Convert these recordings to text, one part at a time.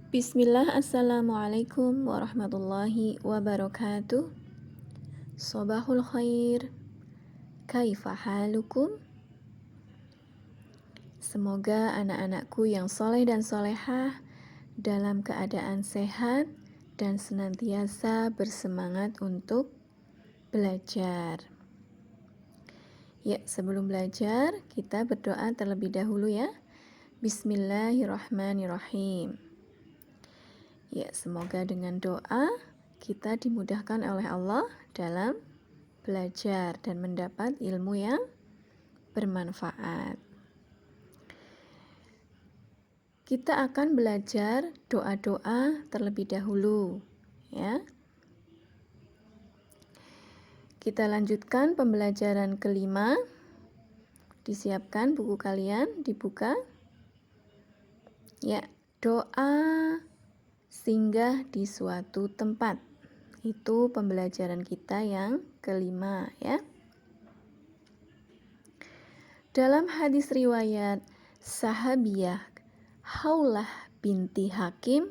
Bismillah, Assalamualaikum warahmatullahi wabarakatuh. Sobahul khair, kaifa halukum? Semoga anak-anakku yang soleh dan solehah dalam keadaan sehat dan senantiasa bersemangat untuk belajar. Ya, sebelum belajar, kita berdoa terlebih dahulu ya. Bismillahirrahmanirrahim. Ya, semoga dengan doa kita dimudahkan oleh Allah dalam belajar dan mendapat ilmu yang bermanfaat. Kita akan belajar doa-doa terlebih dahulu, ya. Kita lanjutkan pembelajaran kelima. Disiapkan buku kalian, dibuka. Ya, doa singgah di suatu tempat. Itu pembelajaran kita yang kelima, ya. Dalam hadis riwayat sahabiyah Haulah binti Hakim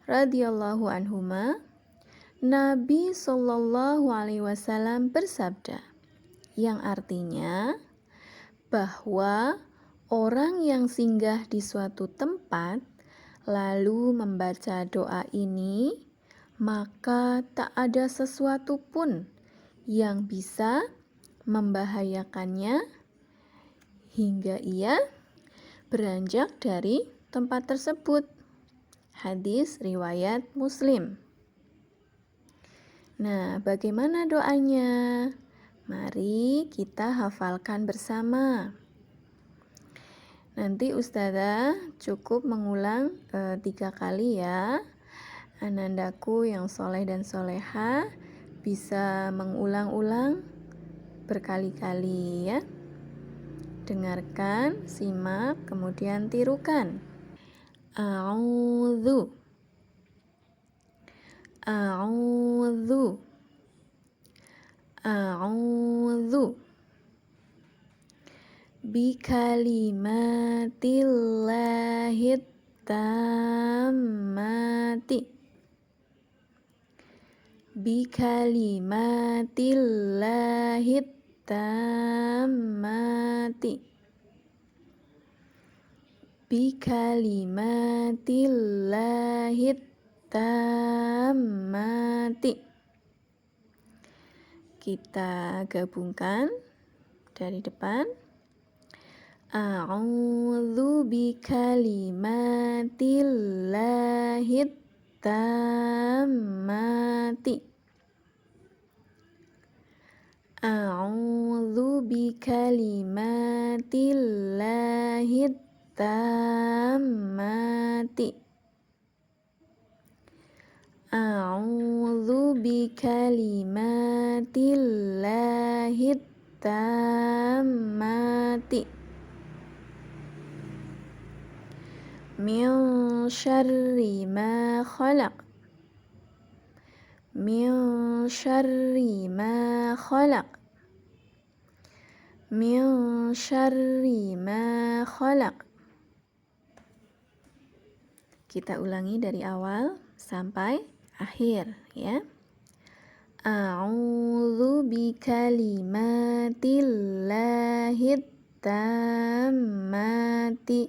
radhiyallahu anhuma, Nabi Shallallahu alaihi wasallam bersabda, yang artinya bahwa orang yang singgah di suatu tempat lalu membaca doa ini, maka tak ada sesuatu pun yang bisa membahayakannya hingga ia beranjak dari tempat tersebut. Hadis riwayat Muslim. Nah, bagaimana doanya? Mari kita hafalkan bersama. Nanti Ustazah cukup mengulang 3 kali ya. Anandaku yang soleh dan soleha bisa mengulang-ulang berkali-kali ya. Dengarkan, simak, kemudian tirukan. A'udzu, a'udzu, a'udzu bikalimatillahi tammati, bikalimatillahi tammati, bikalimatillahi tammati. Kita gabungkan dari depan. A'udzu bikalimatillahi tammati. A'udzu bikalimatillahi tammati. A'udzu bikalimatillahi tammati. Min syarri ma khalaq. Min syarri ma khalaq. Min syarri ma khalaq. Kita ulangi dari awal sampai akhir ya. A'udzu bikalimatillahi tammati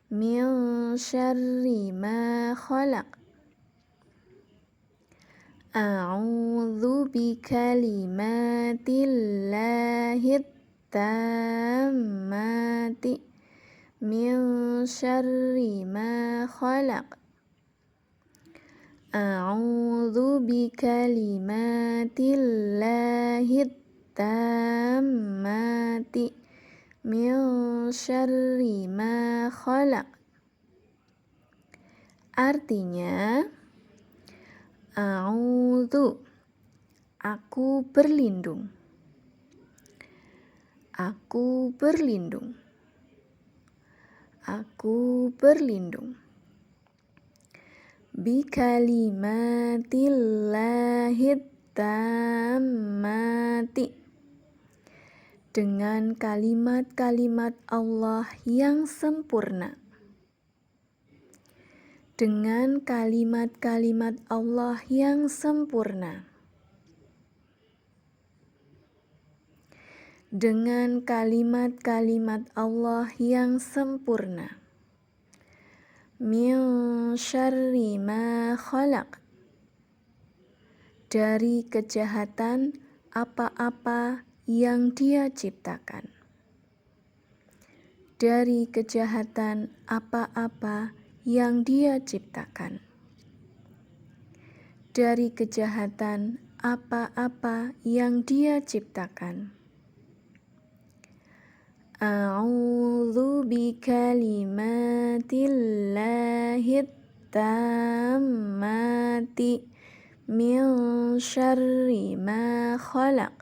min syarri ma khalaq. A'udzu bikalimatillahi tammati min syarri ma khalaq. A'udzu bikalimatillahi tammati min syarri ma khalaq. Artinya, a'udzu, aku berlindung. Aku berlindung. Aku berlindung. Bikalimatillahi tammati, dengan kalimat-kalimat Allah yang sempurna. dengan kalimat-kalimat Allah yang sempurna. Dengan kalimat-kalimat Allah yang sempurna. Min syarri ma khalaq. Dari kejahatan apa-apa yang Dia ciptakan. Dari kejahatan apa-apa yang Dia ciptakan. Dari kejahatan apa-apa yang Dia ciptakan. A'udzu bikalimatillahi tammati min syarri ma khalaq.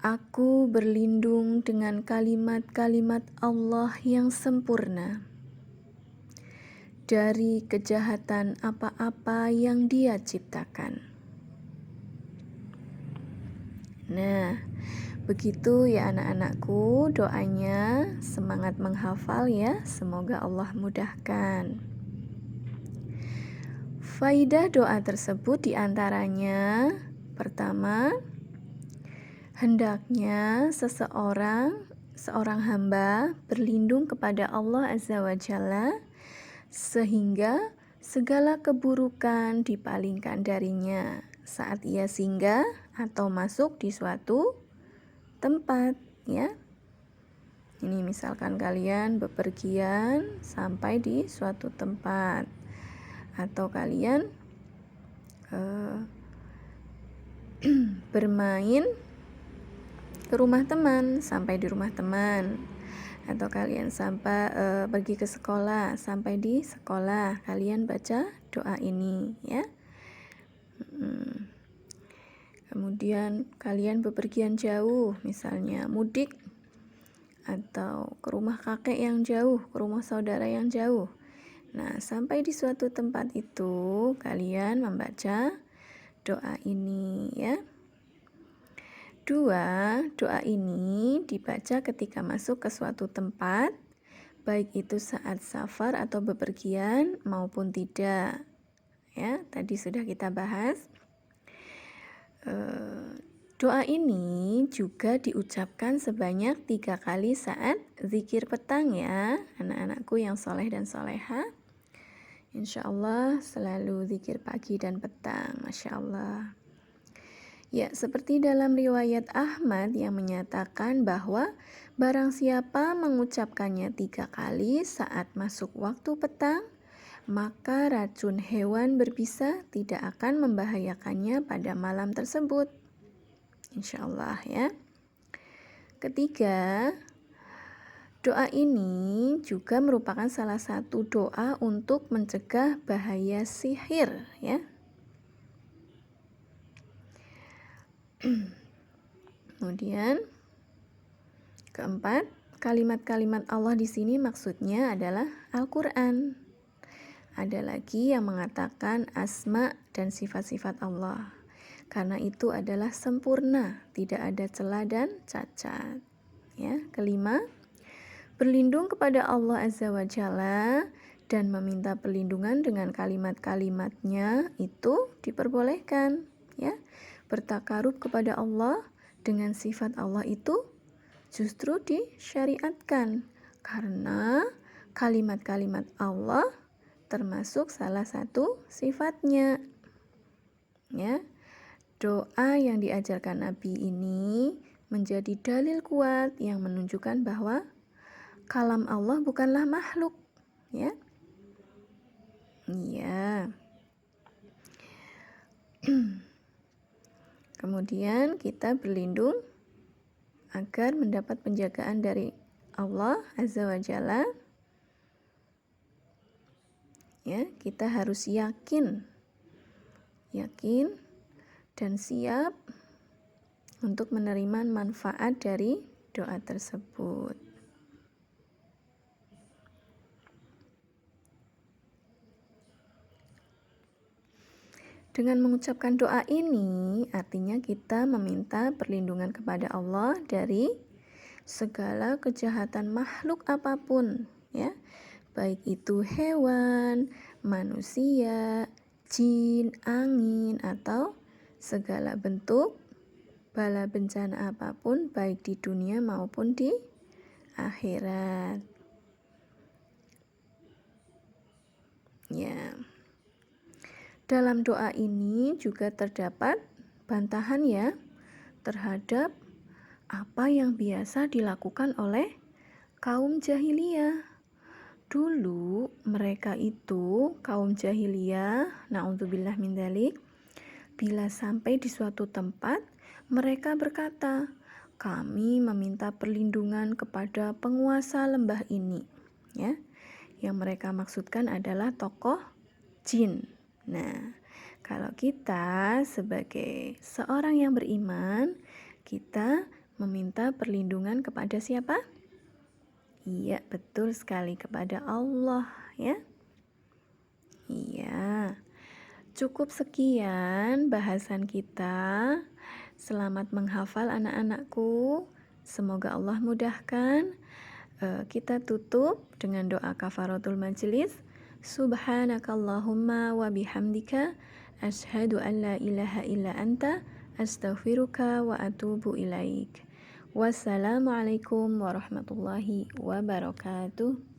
Aku berlindung dengan kalimat-kalimat Allah yang sempurna dari kejahatan apa-apa yang Dia ciptakan. Nah, begitu ya anak-anakku, doanya semangat menghafal ya, semoga Allah mudahkan. Faidah doa tersebut diantaranya, pertama, hendaknya seorang hamba berlindung kepada Allah Azza wa Jalla sehingga segala keburukan dipalingkan darinya saat ia singgah atau masuk di suatu tempat ya. Ini misalkan kalian bepergian sampai di suatu tempat atau kalian bermain ke rumah teman, sampai di rumah teman, atau kalian pergi ke sekolah, sampai di sekolah kalian baca doa ini ya. Kemudian kalian bepergian jauh, misalnya mudik atau ke rumah kakek yang jauh, ke rumah saudara yang jauh. Nah, sampai di suatu tempat itu kalian membaca doa ini ya. 2, doa ini dibaca ketika masuk ke suatu tempat, baik itu saat safar atau bepergian maupun tidak. Ya, tadi sudah kita bahas. Doa ini juga diucapkan sebanyak 3 kali saat zikir petang ya, anak-anakku yang soleh dan soleha. Insya Allah selalu zikir pagi dan petang, Masya Allah. Ya, seperti dalam riwayat Ahmad yang menyatakan bahwa barang siapa mengucapkannya 3 kali saat masuk waktu petang, maka racun hewan berbisa tidak akan membahayakannya pada malam tersebut. Insya Allah ya. Ketiga, doa ini juga merupakan salah satu doa untuk mencegah bahaya sihir ya. Kemudian keempat, kalimat-kalimat Allah di sini maksudnya adalah Al-Qur'an. Ada lagi yang mengatakan asma dan sifat-sifat Allah. Karena itu adalah sempurna, tidak ada celah dan cacat. Ya, kelima, berlindung kepada Allah Azza wa Jalla dan meminta perlindungan dengan kalimat-kalimatnya itu diperbolehkan, ya. Bertakarub kepada Allah dengan sifat Allah itu justru disyariatkan karena kalimat-kalimat Allah termasuk salah satu sifatnya. Ya. Doa yang diajarkan Nabi ini menjadi dalil kuat yang menunjukkan bahwa kalam Allah bukanlah makhluk, ya. Iya. Kemudian kita berlindung agar mendapat penjagaan dari Allah Azza wa Jalla. Ya, kita harus yakin dan siap untuk menerima manfaat dari doa tersebut. Dengan mengucapkan doa ini, artinya kita meminta perlindungan kepada Allah dari segala kejahatan makhluk apapun, ya, baik itu hewan, manusia, jin, angin, atau segala bentuk bala bencana apapun baik di dunia maupun di akhirat. Ya. Dalam doa ini juga terdapat bantahan ya terhadap apa yang biasa dilakukan oleh kaum jahiliyah. Dulu mereka itu kaum jahiliyah, naudzubillah min dzalik, bila sampai di suatu tempat mereka berkata, kami meminta perlindungan kepada penguasa lembah ini, ya. Yang mereka maksudkan adalah tokoh jin. Nah, kalau kita sebagai seorang yang beriman, kita meminta perlindungan kepada siapa? Iya, betul sekali, kepada Allah, ya. Iya. Cukup sekian bahasan kita. Selamat menghafal anak-anakku. Semoga Allah mudahkan. Kita tutup dengan doa kafaratul majelis. Subhanakallahumma wa bihamdika asyhadu an la ilaha illa anta astaghfiruka wa atubu ilaik. Wassalamualaikum warahmatullahi wabarakatuh.